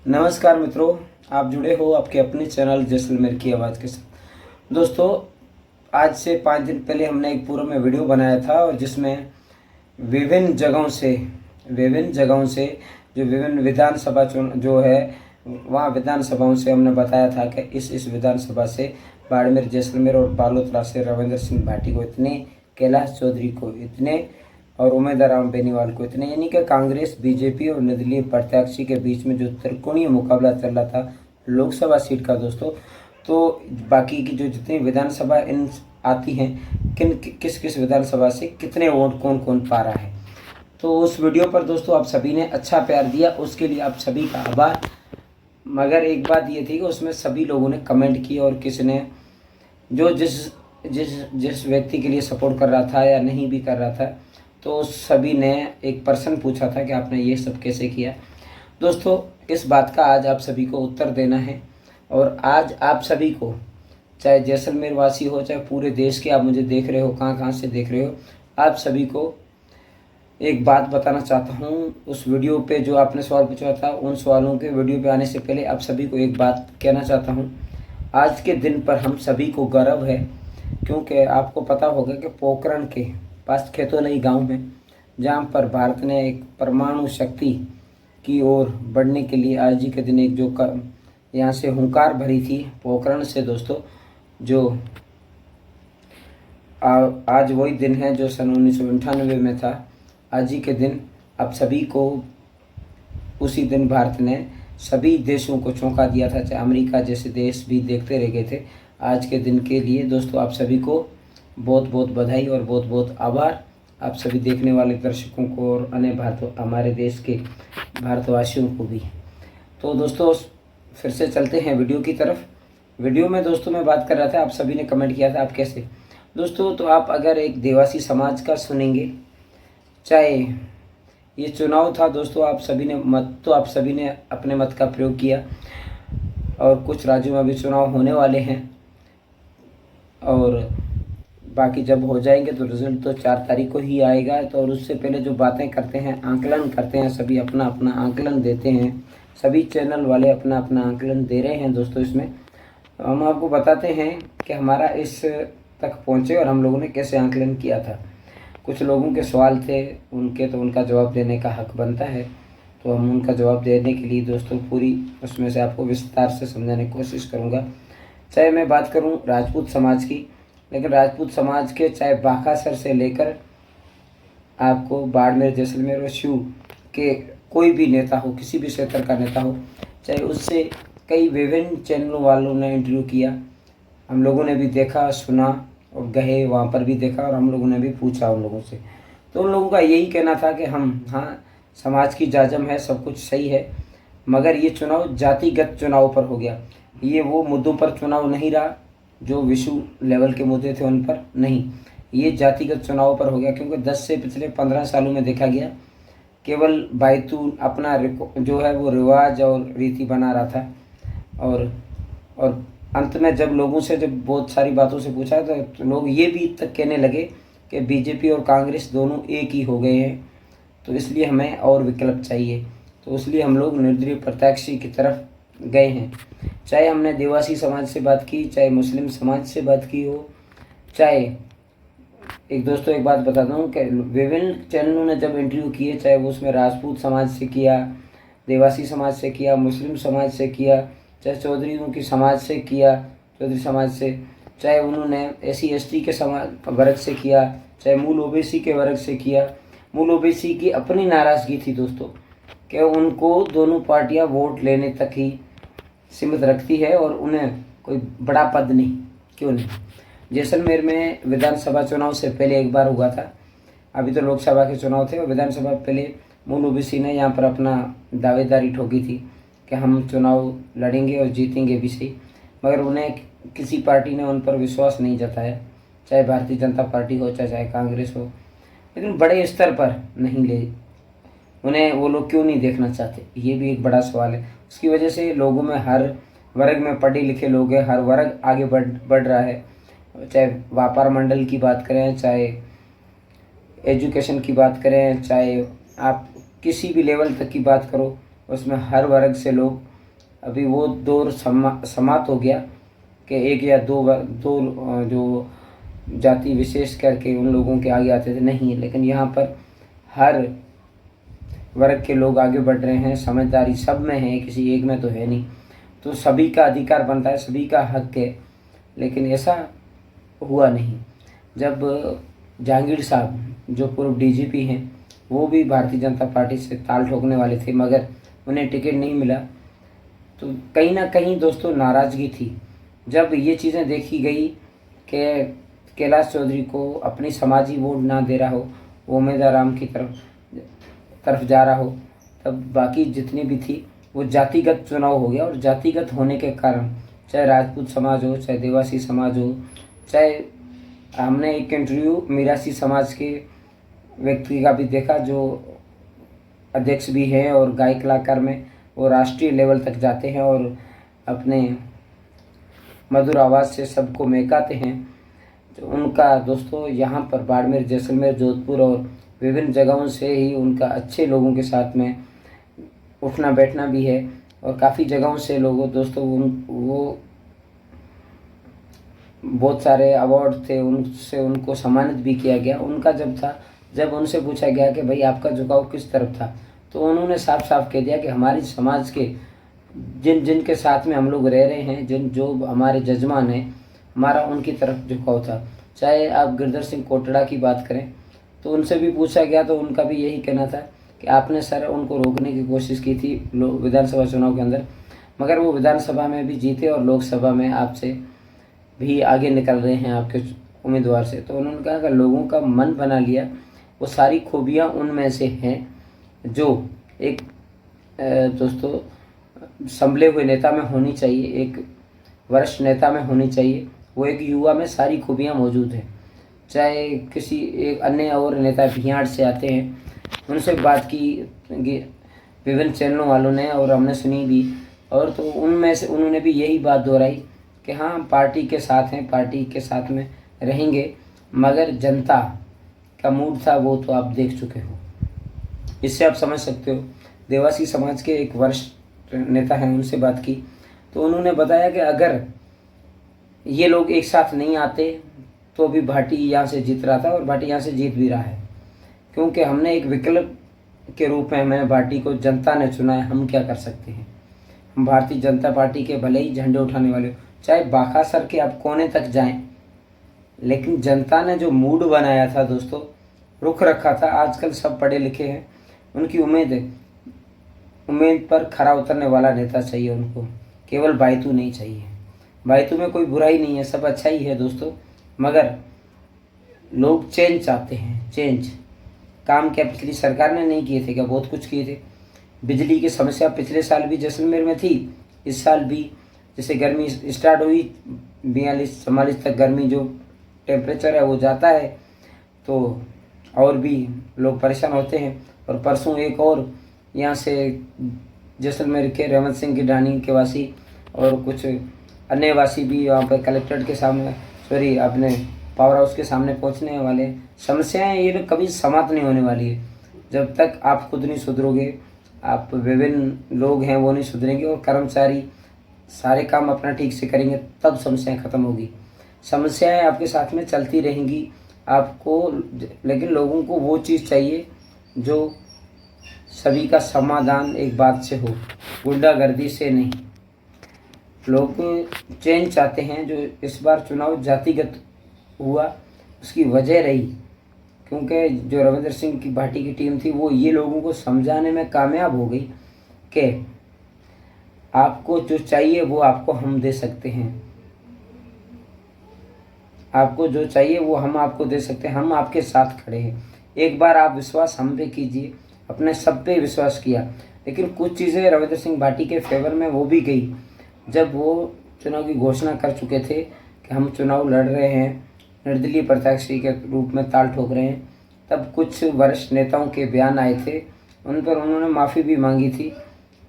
नमस्कार मित्रों, आप जुड़े हो आपके अपने चैनल जैसलमेर की आवाज़ के साथ। दोस्तों, आज से 5 दिन पहले हमने एक पूरा में वीडियो बनाया था और जिसमें विभिन्न जगहों से जो विभिन्न विधानसभा जो है वहाँ विधानसभाओं से हमने बताया था कि इस विधानसभा से बाड़मेर, जैसलमेर और बालोतरा से रविंद्र सिंह भाटी को इतने, कैलाश चौधरी को इतने और उमेदराम बेनीवाल को इतने, यानी कि कांग्रेस, बीजेपी और निर्दलीय प्रत्याशी के बीच में जो त्रिकोणीय मुकाबला चल रहा था लोकसभा सीट का दोस्तों, तो बाकी की जो जितनी विधानसभा इन आती हैं किस किस विधानसभा से कितने वोट कौन कौन पा रहा है, तो उस वीडियो पर दोस्तों आप सभी ने अच्छा प्यार दिया, उसके लिए आप सभी का आभार। मगर एक बात ये थी कि उसमें सभी लोगों ने कमेंट की और किसने जो जिस जिस जिस व्यक्ति के लिए सपोर्ट कर रहा था या नहीं भी कर रहा था, तो सभी ने एक प्रश्न पूछा था कि आपने ये सब कैसे किया। दोस्तों, इस बात का आज आप सभी को उत्तर देना है और आज आप सभी को, चाहे जैसलमेर वासी हो चाहे पूरे देश के आप मुझे देख रहे हो, कहाँ कहाँ से देख रहे हो, आप सभी को एक बात बताना चाहता हूँ। उस वीडियो पे जो आपने सवाल पूछा था, उन सवालों के वीडियो पे आने से पहले आप सभी को एक बात कहना चाहता हूँ। आज के दिन पर हम सभी को गर्व है, क्योंकि आपको पता होगा कि पोखरण के पास खेतोनई गांव में, जहां पर भारत ने एक परमाणु शक्ति की ओर बढ़ने के लिए आज ही के दिन एक जो यहाँ से हुंकार भरी थी पोखरण से दोस्तों, जो आज वही दिन है जो सन 1998 में था। आज ही के दिन आप सभी को, उसी दिन भारत ने सभी देशों को चौंका दिया था, चाहे अमेरिका जैसे देश भी देखते रह गए थे। आज के दिन के लिए दोस्तों आप सभी को बहुत बहुत बधाई और बहुत बहुत आभार, आप सभी देखने वाले दर्शकों को और अन्य हमारे देश के भारतवासियों को भी। तो दोस्तों फिर से चलते हैं वीडियो की तरफ। वीडियो में दोस्तों मैं बात कर रहा था, आप सभी ने कमेंट किया था आप कैसे दोस्तों, तो आप अगर एक देवासी समाज का सुनेंगे, चाहे ये चुनाव था दोस्तों, आप सभी ने अपने मत का प्रयोग किया और कुछ राज्यों में भी चुनाव होने वाले हैं और बाकी जब हो जाएंगे तो रिजल्ट तो 4 तारीख को ही आएगा। तो और उससे पहले जो बातें करते हैं, आंकलन करते हैं, सभी अपना अपना आंकलन देते हैं, सभी चैनल वाले अपना अपना आंकलन दे रहे हैं दोस्तों। इसमें हम आपको बताते हैं कि हमारा इस तक पहुँचे और हम लोगों ने कैसे आंकलन किया था। कुछ लोगों के सवाल थे उनके, तो उनका जवाब देने का हक बनता है, तो हम उनका जवाब देने के लिए दोस्तों पूरी उसमें से आपको विस्तार से समझाने की कोशिश करूँगा। चाहे मैं बात करूँ राजपूत समाज की, लेकिन राजपूत समाज के चाहे बाकासर से लेकर आपको बाड़मेर, जैसलमेर और शिव के कोई भी नेता हो, किसी भी क्षेत्र का नेता हो, चाहे उससे कई विभिन्न चैनलों वालों ने इंटरव्यू किया, हम लोगों ने भी देखा, सुना और गए वहाँ पर भी देखा और हम लोगों ने भी पूछा उन लोगों से। तो उन लोगों का यही कहना था कि हाँ समाज की जाजम है, सब कुछ सही है, मगर ये चुनाव जातिगत चुनाव पर हो गया। ये वो मुद्दों पर चुनाव नहीं रहा जो विश्व लेवल के मुद्दे थे उन पर नहीं, ये जातिगत चुनाव पर हो गया। क्योंकि 10 से पिछले 15 सालों में देखा गया केवल बायतू अपना जो है वो रिवाज और रीति बना रहा था और अंत में जब लोगों से जब बहुत सारी बातों से पूछा तो लोग ये भी तक कहने लगे कि बीजेपी और कांग्रेस दोनों एक ही हो गए हैं, तो इसलिए हमें और विकल्प चाहिए। तो इसलिए हम लोग निर्दलीय प्रत्याशी की तरफ गए हैं। चाहे हमने देवासी समाज से बात की, चाहे मुस्लिम समाज से बात की हो, चाहे एक दोस्तों एक बात बताता हूँ कि विभिन्न चैनलों ने जब इंटरव्यू किए, चाहे वो उसमें राजपूत समाज से किया, देवासी समाज से किया, मुस्लिम समाज से किया, चाहे चौधरीयों की समाज से किया, चौधरी समाज से, चाहे उन्होंने SC ST के समाज वर्ग से किया, चाहे मूल OBC के वर्ग से किया। मूल OBC की अपनी नाराज़गी थी दोस्तों कि उनको दोनों पार्टियां वोट लेने तक ही सीमित रखती है और उन्हें कोई बड़ा पद नहीं, क्यों नहीं। जैसलमेर में विधानसभा चुनाव से पहले एक बार हुआ था, अभी तो लोकसभा के चुनाव थे और विधानसभा पहले मूल OBC ने यहाँ पर अपना दावेदारी ठोकी थी कि हम चुनाव लड़ेंगे और जीतेंगे भी सही, मगर उन्हें किसी पार्टी ने उन पर विश्वास नहीं जताया, चाहे भारतीय जनता पार्टी हो चाहे कांग्रेस हो, लेकिन बड़े स्तर पर नहीं ले, उन्हें वो लोग क्यों नहीं देखना चाहते, ये भी एक बड़ा सवाल है। उसकी वजह से लोगों में हर वर्ग में पढ़े लिखे लोग हैं, हर वर्ग आगे बढ़ रहा है, चाहे व्यापार मंडल की बात करें, चाहे एजुकेशन की बात करें, चाहे आप किसी भी लेवल तक की बात करो, उसमें हर वर्ग से लोग अभी वो दौर समाप्त हो गया कि एक या दो जो जाति विशेष करके उन लोगों के आगे आते थे, नहीं। लेकिन यहाँ पर हर वर्ग के लोग आगे बढ़ रहे हैं, समझदारी सब में है, किसी एक में तो है नहीं। तो सभी का अधिकार बनता है, सभी का हक है। लेकिन ऐसा हुआ नहीं। जब जहांगीर साहब जो पूर्व डीजीपी हैं, वो भी भारतीय जनता पार्टी से ताल ठोकने वाले थे, मगर उन्हें टिकट नहीं मिला, तो कहीं ना कहीं दोस्तों नाराज़गी थी। जब ये चीज़ें देखी गई कि कैलाश चौधरी को अपनी समाजी वोट ना दे रहा हो, वो उमेदवार राम की तरफ जा रहा हो, तब बाकी जितनी भी थी वो जातिगत चुनाव हो गया। और जातिगत होने के कारण चाहे राजपूत समाज हो, चाहे देवासी समाज हो, चाहे हमने एक इंटरव्यू मीरासी समाज के व्यक्ति का भी देखा जो अध्यक्ष भी हैं और गायक कलाकार में वो राष्ट्रीय लेवल तक जाते हैं और अपने मधुर आवाज़ से सबको महकाते हैं। तो उनका दोस्तों यहाँ पर बाड़मेर, जैसलमेर, जोधपुर और विभिन्न जगहों से ही उनका अच्छे लोगों के साथ में उठना बैठना भी है। और काफ़ी जगहों से लोगों दोस्तों वो बहुत सारे अवार्ड थे, उनसे उनको सम्मानित भी किया गया। उनका जब उनसे पूछा गया कि भाई आपका झुकाव किस तरफ था, तो उन्होंने साफ साफ कह दिया कि हमारी समाज के जिन के साथ में हम लोग रह रहे हैं, जो हमारे जजमान हैं, हमारा उनकी तरफ झुकाव था। चाहे आप गिरधर सिंह कोटड़ा की बात करें, तो उनसे भी पूछा गया तो उनका भी यही कहना था कि आपने सर उनको रोकने की कोशिश की थी विधानसभा चुनाव के अंदर, मगर वो विधानसभा में भी जीते और लोकसभा में आपसे भी आगे निकल रहे हैं आपके उम्मीदवार से। तो उन्होंने कहा कि लोगों का मन बना लिया, वो सारी खूबियाँ उनमें से हैं जो एक दोस्तों संभले हुए नेता में होनी चाहिए, एक वरिष्ठ नेता में होनी चाहिए। वो एक युवा में सारी खूबियाँ मौजूद हैं। चाहे किसी एक अन्य और नेता भियाड़ से आते हैं, उनसे बात की विभिन्न चैनलों वालों ने और हमने सुनी भी, और तो उनमें से उन्होंने भी यही बात दोहराई कि हाँ पार्टी के साथ हैं, पार्टी के साथ में रहेंगे, मगर जनता का मूड था वो तो आप देख चुके हो। इससे आप समझ सकते हो। देवासी समाज के एक वरिष्ठ नेता हैं, उनसे बात की तो उन्होंने बताया कि अगर ये लोग एक साथ नहीं आते तो भी भाटी यहाँ से जीत रहा था और भाटी यहाँ से जीत भी रहा है, क्योंकि हमने एक विकल्प के रूप में मैंने भाटी को जनता ने चुना है। हम क्या कर सकते हैं? हम भारतीय जनता पार्टी के भले ही झंडे उठाने वाले हो, चाहे बाकासर के आप कोने तक जाएं, लेकिन जनता ने जो मूड बनाया था दोस्तों, रुख रखा था। आजकल सब पढ़े लिखे हैं, उनकी उम्मीद पर खरा उतरने वाला नेता चाहिए उनको, केवल बायतू नहीं चाहिए। बायतू में कोई बुराई नहीं है, सब अच्छा ही है दोस्तों, मगर लोग चेंज चाहते हैं। चेंज काम क्या पिछली सरकार ने नहीं किए थे क्या? बहुत कुछ किए थे। बिजली की समस्या पिछले साल भी जैसलमेर में थी, इस साल भी। जैसे गर्मी स्टार्ट हुई 42-44 तक गर्मी जो टेम्परेचर है वो जाता है, तो और भी लोग परेशान होते हैं। और परसों एक और यहाँ से जैसलमेर के रेवंत सिंह की डानी के वासी और कुछ अन्य वासी भी वहाँ पर कलेक्ट्रेट के सामने अपने पावर हाउस के सामने पहुँचने वाले। समस्याएं ये कभी समाप्त नहीं होने वाली है जब तक आप खुद नहीं सुधरोगे, आप विभिन्न लोग हैं वो नहीं सुधरेंगे और कर्मचारी सारे काम अपना ठीक से करेंगे, तब समस्याएं खत्म होगी। समस्याएं आपके साथ में चलती रहेंगी आपको, लेकिन लोगों को वो चीज़ चाहिए जो सभी का समाधान एक बात से हो, गुंडागर्दी से नहीं। लोग चेंज चाहते हैं। जो इस बार चुनाव जातिगत हुआ उसकी वजह रही क्योंकि जो रविंद्र सिंह की भाटी की टीम थी वो ये लोगों को समझाने में कामयाब हो गई कि आपको जो चाहिए वो आपको हम दे सकते हैं, आपको जो चाहिए वो हम आपको दे सकते हैं, हम आपके साथ खड़े हैं। एक बार आप विश्वास हम पे कीजिए। अपने सब पे विश्वास किया, लेकिन कुछ चीज़ें रविंद्र सिंह भाटी के फेवर में वो भी गई। जब वो चुनाव की घोषणा कर चुके थे कि हम चुनाव लड़ रहे हैं, निर्दलीय प्रत्याशी के रूप में ताल ठोक रहे हैं, तब कुछ वरिष्ठ नेताओं के बयान आए थे, उन पर उन्होंने माफ़ी भी मांगी थी।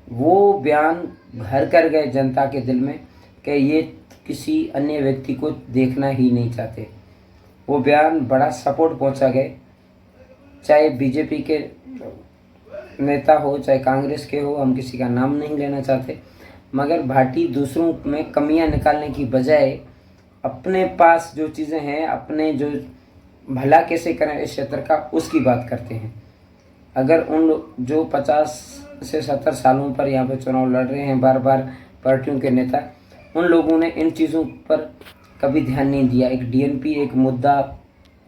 वो बयान घर कर गए जनता के दिल में कि ये किसी अन्य व्यक्ति को देखना ही नहीं चाहते। वो बयान बड़ा सपोर्ट पहुंचा गए, चाहे बीजेपी के नेता हो चाहे कांग्रेस के हो, हम किसी का नाम नहीं लेना चाहते, मगर भाटी दूसरों में कमियां निकालने की बजाय अपने पास जो चीज़ें हैं, अपने जो भला कैसे करें इस क्षेत्र का, उसकी बात करते हैं। अगर उन जो 50 से 70 सालों पर यहाँ पर चुनाव लड़ रहे हैं बार बार पार्टियों के नेता, उन लोगों ने इन चीज़ों पर कभी ध्यान नहीं दिया। एक डीएनपी एक मुद्दा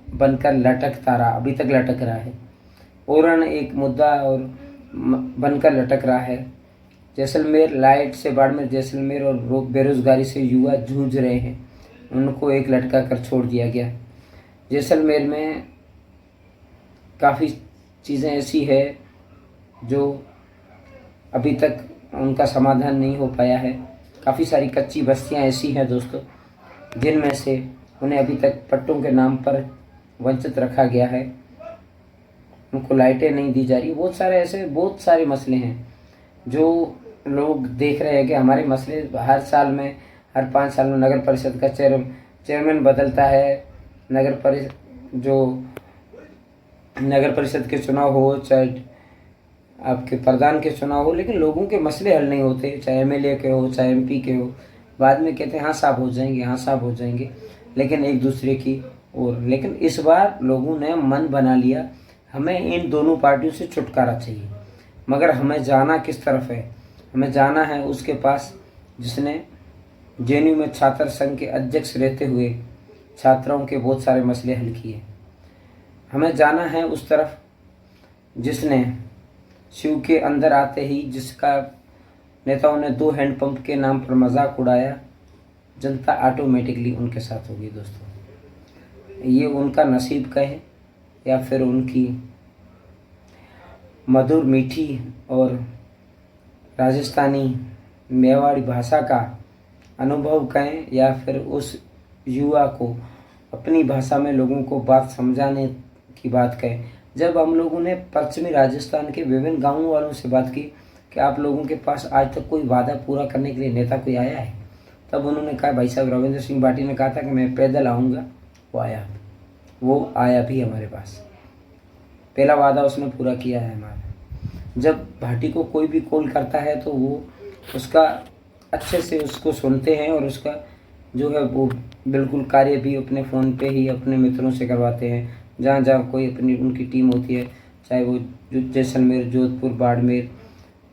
बनकर लटकता रहा, अभी तक लटक रहा है। ओरण एक मुद्दा और बनकर लटक रहा है। जैसलमेर लाइट से बाड़मेर, जैसलमेर और बेरोजगारी से युवा जूझ रहे हैं, उनको एक लटका कर छोड़ दिया गया। जैसलमेर में काफ़ी चीज़ें ऐसी है जो अभी तक उनका समाधान नहीं हो पाया है। काफ़ी सारी कच्ची बस्तियां ऐसी हैं दोस्तों, जिनमें से उन्हें अभी तक पट्टों के नाम पर वंचित रखा गया है, उनको लाइटें नहीं दी जा रही। बहुत सारे मसले हैं जो लोग देख रहे हैं कि हमारे मसले हर साल में, हर 5 साल में नगर परिषद का चेयरमैन बदलता है। नगर परिषद के चुनाव हो, चाहे आपके प्रधान के चुनाव हो, लेकिन लोगों के मसले हल नहीं होते, चाहे एमएलए के हो, चाहे एमपी के हो। बाद में कहते हैं हाँ साफ हो जाएंगे, हाँ साफ हो जाएंगे, लेकिन एक दूसरे की और। लेकिन इस बार लोगों ने मन बना लिया, हमें इन दोनों पार्टियों से छुटकारा चाहिए। मगर हमें जाना किस तरफ है? हमें जाना है उसके पास जिसने जेएनयू में छात्र संघ के अध्यक्ष रहते हुए छात्राओं के बहुत सारे मसले हल किए। हमें जाना है उस तरफ जिसने शिव के अंदर आते ही, जिसका नेताओं ने 2 हैंडपंप के नाम पर मजाक उड़ाया, जनता ऑटोमेटिकली उनके साथ होगी दोस्तों। ये उनका नसीब कहे या फिर उनकी मधुर मीठी और राजस्थानी मेवाड़ी भाषा का अनुभव कहें, या फिर उस युवा को अपनी भाषा में लोगों को बात समझाने की बात कहें। जब हम लोगों ने पश्चिमी राजस्थान के विभिन्न गांवों वालों से बात की कि आप लोगों के पास आज तक कोई वादा पूरा करने के लिए नेता कोई आया है, तब उन्होंने कहा, भाई साहब रविंद्र सिंह भाटी ने कहा था कि मैं पैदल आऊँगा, वो आया भी हमारे पास। पहला वादा उसने पूरा किया है हमारा। जब भाटी को कोई भी कॉल करता है तो वो उसका अच्छे से उसको सुनते हैं और उसका जो है वो बिल्कुल कार्य भी अपने फ़ोन पे ही अपने मित्रों से करवाते हैं। जहाँ जहाँ कोई अपनी उनकी टीम होती है, चाहे वो जैसलमेर, जोधपुर, बाड़मेर,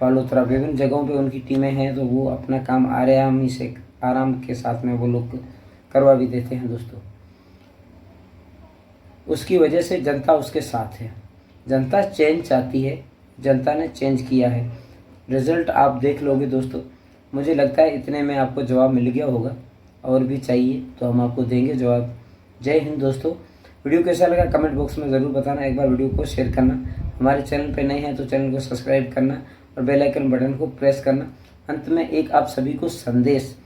पालोतरा, विभिन्न जगहों पे उनकी टीमें हैं, तो वो अपना काम आराम के साथ में वो लोग करवा भी देते हैं दोस्तों। उसकी वजह से जनता उसके साथ है। जनता चेंज चाहती है, जनता ने चेंज किया है। रिज़ल्ट आप देख लोगे दोस्तों। मुझे लगता है इतने में आपको जवाब मिल गया होगा, और भी चाहिए तो हम आपको देंगे जवाब। जय हिंद दोस्तों। वीडियो कैसा लगा कमेंट बॉक्स में ज़रूर बताना। एक बार वीडियो को शेयर करना, हमारे चैनल पे नए हैं तो चैनल को सब्सक्राइब करना और बेल आइकन बटन को प्रेस करना। अंत में एक आप सभी को संदेश,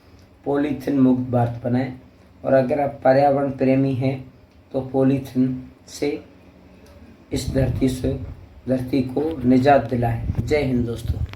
पॉलीथीन मुक्त भारत बनाएं, और अगर आप पर्यावरण प्रेमी हैं तो पॉलीथीन से इस धरती को निजात दिलाएं। जय हिंद दोस्तों।